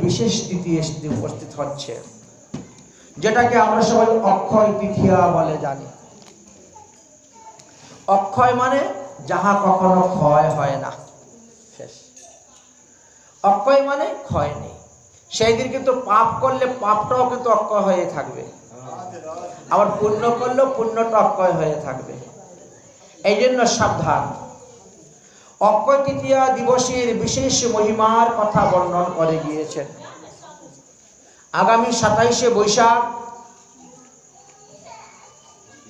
বিশেষ তিথি এসে উপস্থিত হচ্ছে, যেটাকে আমরা সবাই অক্ষয় তৃতীয়া বলে জানি। অক্ষয় মানে যাহা কখনো ক্ষয় হয় না, শেষ। অক্ষয় মানে ক্ষয় নেই। সেই দিন কিন্তু পাপ করলে পাপটাও কিন্তু অক্ষয় হয়ে থাকবে, আবার পুণ্য করলেও পুণ্যটা অক্ষয় হয়ে থাকবে। এই জন্য সাবধান। অক্ষয় তৃতীয়া দিবসের বিশেষ মহিমার কথা বর্ণন করে গিয়েছেন। আগামী 27শে বৈশাখ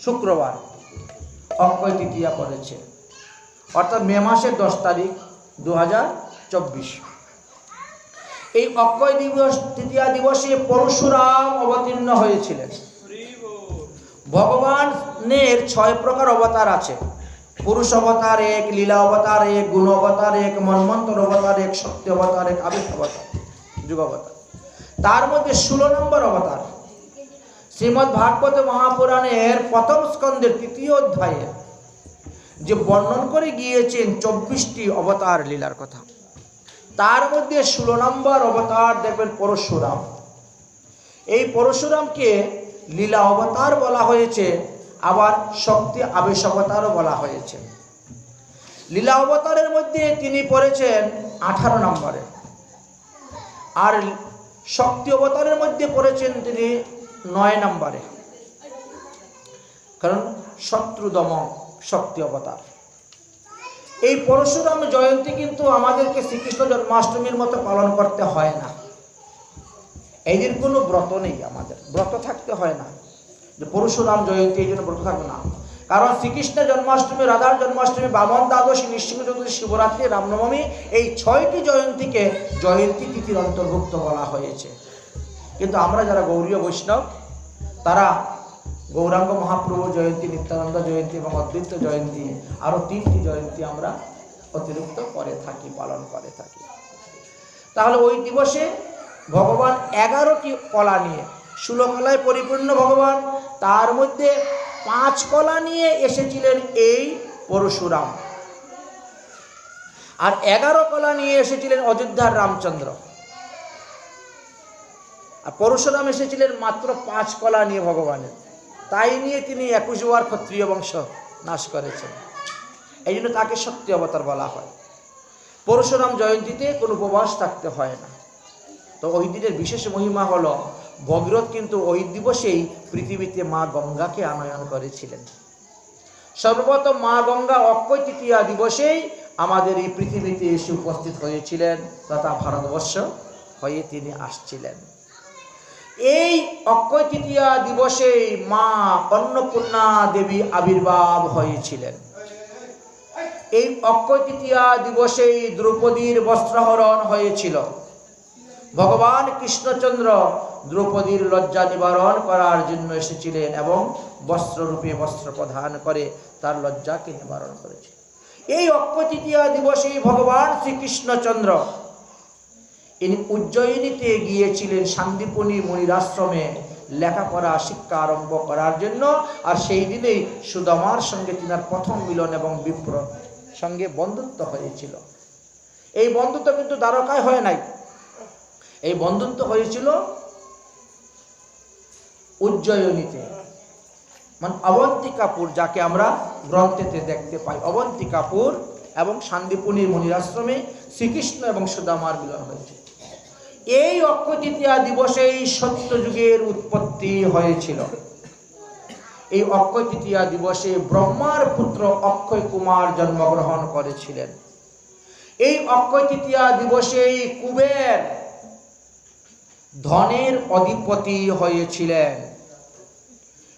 শুক্রবার অক্ষয় তৃতীয়া পড়েছে, অর্থাৎ মে মাসের 10 তারিখ 2024। এই অক্ষয় তৃতীয়া দিবসে পরশুরাম অবতীর্ণ হয়েছিলেন। ভগবানের 6 প্রকার অবতার আছে। পুরুষ অবতার 1, লীলা অবতার 1, গুণ অবতার 1, মন্বন্তর অবতার 1, সত্য অবতার 1, আবির অবতার, যুগ অবতার। তার মধ্যে 16 নম্বর অবতার শ্রীমদ্ ভাগবত মহাপুরাণের প্রথম স্কন্ধের 3য় অধ্যায়ে যে বর্ণন করে গিয়েছেন 24টি অবতার লীলার কথা, তার মধ্যে 16 নম্বর অবতার দেখবেন পরশুরাম। এই পরশুরামকে লীলা অবতার বলা হয়েছে, আবার শক্তি আবেশ অবতারও বলা হয়েছে। লীলা অবতারের মধ্যে তিনি পড়েছেন 18 নম্বরে, আর শক্তি অবতারের মধ্যে পড়েছেন তিনি 9 নম্বরে, কারণ শত্রুদম শক্তি অবতার। এই পরশুরাম জয়ন্তী কিন্তু আমাদেরকে শ্রীকৃষ্ণ জন্মাষ্টমীর মতো পালন করতে হয় না। এই দিন কোনো ব্রত নেই, আমাদের ব্রত থাকতে হয় না যে পরশুরাম জয়ন্তী এই জন্য ব্রত থাকবে না। কারণ শ্রীকৃষ্ণের জন্মাষ্টমী, রাধার জন্মাষ্টমী, বামন দ্বাদশী, নৃসিংহ চতুর্দশী, শিবরাত্রি, রামনবমী, এই 6টি জয়ন্তীকে জয়ন্তী তিথির অন্তর্ভুক্ত বলা হয়েছে। কিন্তু আমরা যারা গৌরীয় বৈষ্ণব, তারা গৌরাঙ্গ মহাপ্রভু জয়ন্তী, নিত্যানন্দ জয়ন্তী এবং অদ্বৈত জয়ন্তী, আরও 3টি জয়ন্তী আমরা অতিরিক্ত করে থাকি, পালন করে থাকি। তাহলে ওই দিবসে ভগবান 11টি কলা নিয়ে, 16 কলায় পরিপূর্ণ ভগবান, তার মধ্যে 5 কলা নিয়ে এসেছিলেন এই পরশুরাম, আর 11 কলা নিয়ে এসেছিলেন অযোধ্যার রামচন্দ্র। আর পরশুরাম এসেছিলেন মাত্র 5 কলা নিয়ে ভগবানের, তাই নিয়ে তিনি 21 বার ক্ষত্রিয় বংশ নাশ করেছেন। এই জন্য তাকে শক্তি অবতার বলা হয়। পরশুরাম জয়ন্তীতে কোনো উপবাস থাকতে হয় না। তো ওই দিনের বিশেষ মহিমা হলো, ভগীরথ কিন্তু ওই দিবসেই পৃথিবীতে মা গঙ্গাকে আনয়ন করেছিলেন। সর্বপ্রথম মা গঙ্গা অক্ষয় তৃতীয়া দিবসেই আমাদের এই পৃথিবীতে এসে উপস্থিত হয়েছিলেন, তথা ভারতবর্ষ হয়ে তিনি আসছিলেন। এই অক্ষয় তৃতীয়া দিবসেই মা অন্নপূর্ণা দেবী আবির্ভাব হয়েছিলেন। এই অক্ষয় তৃতীয়া দিবসেই দ্রৌপদীর বস্ত্রহরণ হয়েছিল। ভগবান কৃষ্ণচন্দ্র দ্রৌপদীর লজ্জা নিবারণ করার জন্য এসেছিলেন এবং বস্ত্ররূপে বস্ত্র প্রদান করে তার লজ্জাকে নিবারণ করেছিলেন। এই অক্ষয় তৃতীয়া দিবসেই ভগবান শ্রীকৃষ্ণচন্দ্র ইনি উজ্জয়িনীতে গিয়েছিলেন শান্তিপুনী মুনির আশ্রমে লেখাপড়া শিক্ষা আরম্ভ করার জন্য। আর সেই দিনেই সুদামার সঙ্গে তিনার প্রথম মিলন এবং বিপ্র সঙ্গে বন্ধুত্ব হয়েছিল। এই বন্ধুত্ব কিন্তু দ্বারকায় হয় নাই, এই বন্ধুত্ব হয়েছিল উজ্জয়িনীতে, মানে অবন্তিকাপুর, যাকে আমরা গ্রন্থেতে দেখতে পাই। অবন্তিকাপুর এবং শান্তিপুনী মুনির আশ্রমে শ্রীকৃষ্ণ এবং সুদামার মিলন হয়েছে। এই অক্ষয় তৃতীয়া দিবসেই সত্যযুগের উৎপত্তি হয়েছিল। এই অক্ষয় তৃতীয়া দিবসে ব্রহ্মার পুত্র অক্ষয় কুমার জন্মগ্রহণ করেছিলেন। এই অক্ষয় তৃতীয়া দিবসেই কুবের ধনের অধিপতি হয়েছিলেন।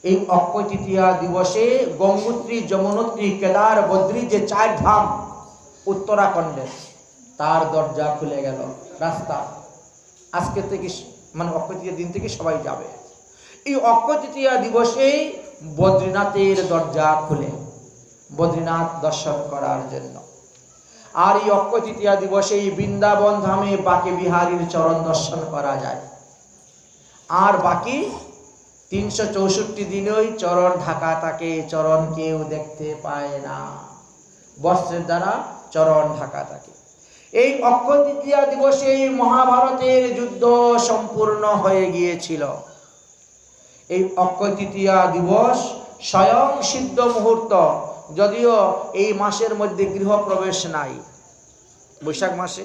এই অক্ষয় তৃতীয়া দিবসে গঙ্গোত্রী, যমুনোত্রী, কেদার, বদ্রী যে 4 ধাম উত্তরাখণ্ডে, তার দরজা খুলে গেল। রাস্তা আজকে থেকে, মানে অক্ষয় তৃতীয়া দিন থেকে সবাই যাবে। এই অক্ষয় তৃতীয়া দিবসেই বদ্রীনাথের দরজা খুলে বদ্রীনাথ দর্শন করার জন্য। আর এই অক্ষয় তৃতীয়া দিবসেই বৃন্দাবন ধামে বাকে বিহারীর চরণ দর্শন করা যায়। আর বাকি 364 দিনই চরণ ঢাকা থাকে, চরণ কেউ দেখতে পায় না, বস্ত্রের দ্বারা চরণ ঢাকা থাকে। এই অক্ষয় তৃতীয়া দিবসে মহাভারতের যুদ্ধ সম্পূর্ণ হয়ে গিয়েছিল। এই অক্ষয় তৃতীয়া দিবস স্বয়ং সিদ্ধ মুহূর্ত, যদিও এই মাসের মধ্যে গৃহ প্রবেশ নাই, বৈশাখ মাসে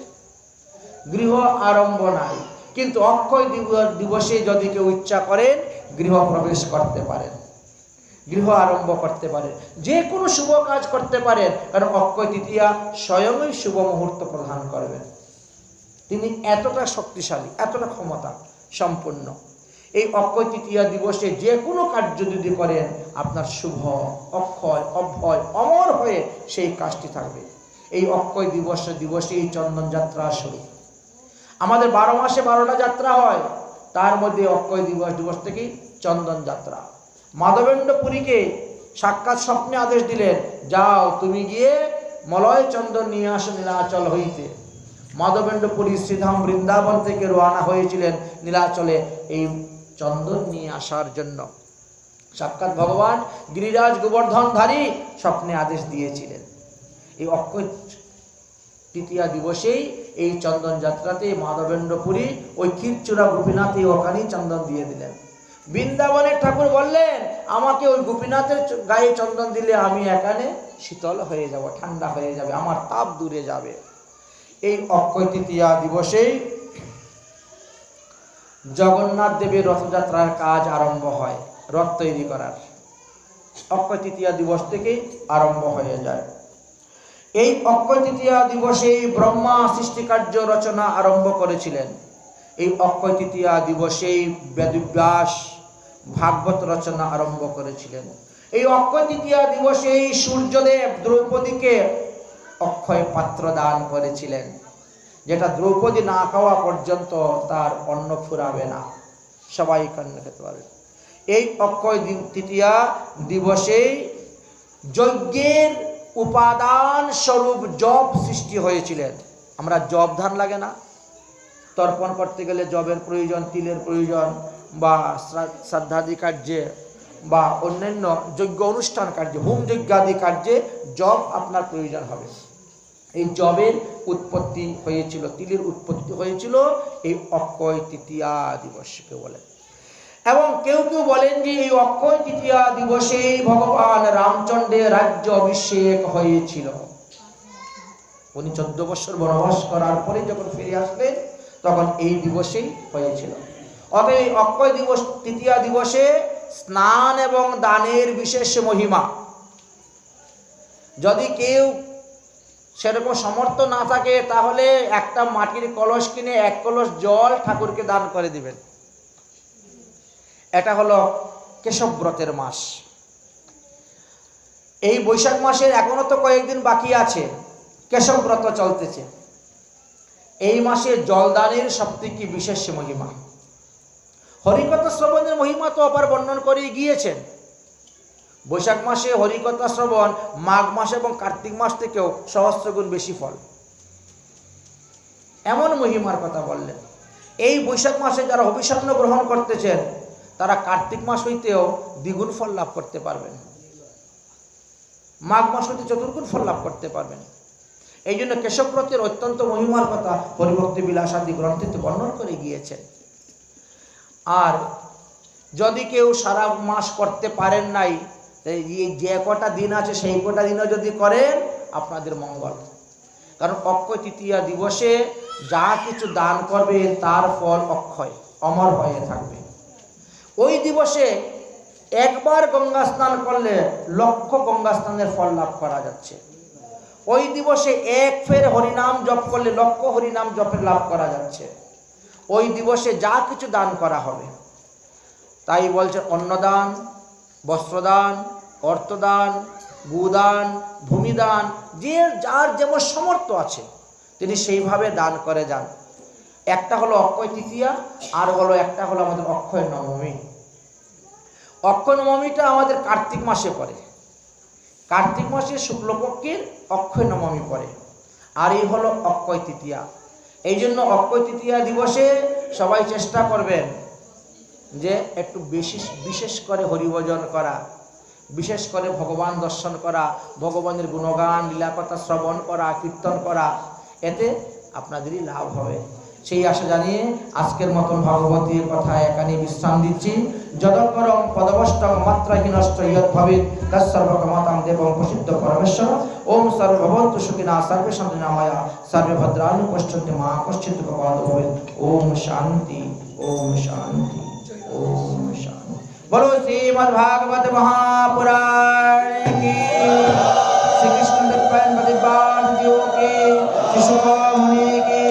গৃহ আরম্ভ নাই, কিন্তু অক্ষয় দিবসে যদি কেউ ইচ্ছা করেন গৃহ প্রবেশ করতে পারেন, গৃহ আরম্ভ করতে পারেন, যে কোনো শুভ কাজ করতে পারেন, কারণ অক্ষয় তৃতীয়া স্বয়ংই শুভ মুহূর্ত প্রদান করবেন। তিনি এতটা শক্তিশালী, এতটা ক্ষমতা সম্পন্ন। এই অক্ষয় তৃতীয়া দিবসে যে কোনো কার্য যদি করেন আপনার শুভ, অক্ষয়, অভয়, অমর হয়ে সেই কাজটি থাকবে। এই অক্ষয় দিবসে এই চন্দন যাত্রা শুরু। আমাদের 12 মাসে 12টা যাত্রা হয়, তার মধ্যে অক্ষয় দিবস থেকেই চন্দন যাত্রা। মাধবেন্দ্র পুরীকে সাক্ষাৎ স্বপ্নে আদেশ দিলেন, যাও তুমি গিয়ে মলয় চন্দন নিয়ে আসো নীলাচল হইতে। মাধবেন্দ্র পুরী শ্রীধাম বৃন্দাবন থেকে রওনা হয়েছিলেন নীলাচলে এই চন্দন নিয়ে আসার জন্য। সাক্ষাৎ ভগবান গিরিরাজ গোবর্ধনধারী স্বপ্নে আদেশ দিয়েছিলেন। এই অক্ষয় তৃতীয়া দিবসেই এই চন্দন যাত্রাতে মাধবেন্দ্র পুরী ওই ক্ষীরচূড়া গোপীনাথে ওখানেই চন্দন দিয়ে দিলেন। বৃন্দাবনের ঠাকুর বললেন, আমাকে ওই গোপীনাথের গায়ে চন্দন দিলে আমি এখানে শীতল হয়ে যাব, ঠান্ডা হয়ে যাবে, আমার তাপ দূরে যাবে। এই অক্ষয় তৃতীয়া দিবসেই জগন্নাথ দেবের রথযাত্রার কাজ আরম্ভ হয়, রথ তৈরি করার অক্ষয় তৃতীয়া দিবস থেকেই আরম্ভ হয়ে যায়। এই অক্ষয় তৃতীয়া দিবসেই ব্রহ্মা সৃষ্টিকার্য রচনা আরম্ভ করেছিলেন। এই অক্ষয় তৃতীয়া দিবসেই বেদব্যাস ভাগবত রচনা আরম্ভ করেছিলেন। এই অক্ষয় তৃতীয়া দিবসেই সূর্যদেব দ্রৌপদীকে অক্ষয় পাত্র দান করেছিলেন, যেটা দ্রৌপদী না খাওয়া পর্যন্ত তার অন্ন ফুরাবে না, সবাই অন্ন খেতে পারবে। এই অক্ষয় তৃতীয়া দিবসেই যজ্ঞের উপাদান স্বরূপ জব সৃষ্টি হয়েছিলেন। আমরা জব ধান লাগে না, তর্পণ করতে গেলে জবের প্রয়োজন, তিলের প্রয়োজন, বা শ্রাদ্ধাদি কার্যে বা অন্যান্য যজ্ঞ অনুষ্ঠান কার্যে, হোম যজ্ঞাদি কার্যে জব আপনার প্রয়োজন হবে। এই জবের উৎপত্তি হয়েছিল, তিলের উৎপত্তি হয়েছিল এই অক্ষয় তৃতীয়া দিবসকে বলে। এবং কেউ কেউ বলেন যে এই অক্ষয় তৃতীয়া দিবসেই ভগবান রামচন্দ্রের রাজ্য অভিষেক হয়েছিল। উনি 14 বছর বনবাস করার পরে যখন ফিরে আসলেন তখন এই দিবসেই হয়েছিল। অতএব অক্ষয় তৃতীয়া দিবসে স্নান এবং দানের বিশেষ মহিমা। যদি কেউ সেরকম সমর্থ না থাকে তাহলে একটা মাটির কলস কিনে 1 কলস জল ঠাকুরকে দান করে দিবেন। এটা হলো কেশব ব্রতের মাস। এই বৈশাখ মাসের এখনো তো কয়েকদিন বাকি আছে, কেশব ব্রত চলতেছে। এই মাসে জলদানের সবথেকে বিশেষ মহিমা। হরিকথা শ্রবণের মহিমা তো অপার বর্ণন করে গিয়েছেন। বৈশাখ মাসে হরিকথা শ্রবণ মাঘ মাস এবং কার্তিক মাস থেকেও সহস্রগুণ বেশি ফল, এমন মহিমার কথা বললেন। এই বৈশাখ মাসে যারা অভিসন্ন গ্রহণ করতেছেন তারা কার্তিক মাস হইতেও দ্বিগুণ ফল লাভ করতে পারবেন, মাঘ মাস হইতে 4 গুণ ফল লাভ করতে পারবেন। এই জন্য কেশবব্রতের অত্যন্ত মহিমার কথা হরিভক্তি বিলাস আদি গ্রন্থে বর্ণন করে গিয়েছেন। আর যদি কেউ সারা মাস করতে পারেন নাই, যে কটা দিন আছে সেই কটা দিনও যদি করেন আপনাদের মঙ্গল। কারণ অক্ষয় তৃতীয়া দিবসে যা কিছু দান করবে তার ফল অক্ষয়, অমর হয়ে থাকবে। ওই দিবসে একবার গঙ্গা স্নান করলে 1,00,000 গঙ্গা স্নানের ফল লাভ করা যাচ্ছে। ওই দিবসে 1 ফের হরিনাম জপ করলে 1,00,000 হরিনাম জপের লাভ করা যাচ্ছে। ওই দিবসে যা কিছু দান করা হবে, তাই বলছে অন্নদান, বস্ত্রদান, অর্থদান, ভূদান, ভূমিদান, যে যার যেমন সামর্থ্য আছে তিনি সেইভাবে দান করে যান। একটা হলো অক্ষয় তৃতীয়া, আর একটা হলো আমাদের অক্ষয় নবমী। অক্ষয় নবমীটা আমাদের কার্তিক মাসে পড়ে, কার্তিক মাসে শুক্লপক্ষের অক্ষয় নবমী পড়ে, আর এই হলো অক্ষয় তৃতীয়া। এই জন্য অক্ষয় তৃতীয়া দিবসে সবাই চেষ্টা করবেন যে একটু বিশেষ করে হরিভজন করা, বিশেষ করে ভগবান দর্শন করা, ভগবানের গুণগান লীলাকথা শ্রবণ করা, কীর্তন করা, এতে আপনাদেরই লাভ হবে। সেই আশা জানিয়ে আজকের মতন ভগবতীর কথা এখানে বিশ্রাম দিচ্ছি। যদকরম পদবষ্টম মাত্রাহীনষ্ট ইয়দ্ভবেৎ তৎসর্বকামাতাং দেবং প্রসিদ্ধ পরমেশ্বর। ওম সর্বভবন্তু সুখিনা সর্বে সন্তু নিরাময়া সর্বে ভদ্রাণি পশ্যন্তি মা কশ্চিৎ দুঃখভাগ্ ভবেৎ। ওম শান্তি, ওম শান্তি, ওম শান্তি। বলো শ্রীমদ্ ভাগবত মহাপুরাণ কি, শ্রীকৃষ্ণ দেবপায়ন দিব্যাদিও কি, শ্রী শুক মুনি কি,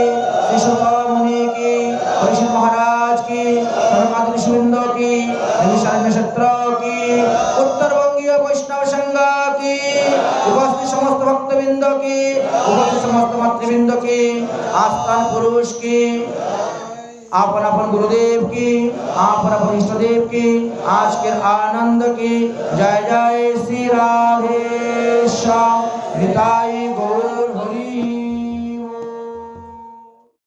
শ্রী শুক মুনি কি, পরীক্ষিত মহারাজ কি, সনকাদি ঋষিবৃন্দ কি, নিমিষারণ্য নক্ষত্র কি, উত্তরবঙ্গীয় বৈষ্ণব সংঘ কি, উপস্থিত সমস্ত ভক্তবৃন্দ কি, উপস্থিত সমস্ত মাতৃবৃন্দ কি, আস্থান পুরুষ কি, आपन अपन गुरुदेव की, आपन अपन इष्ट देव की, आज के आनंद की। जय जय श्री राधे श्याम निताई गौर।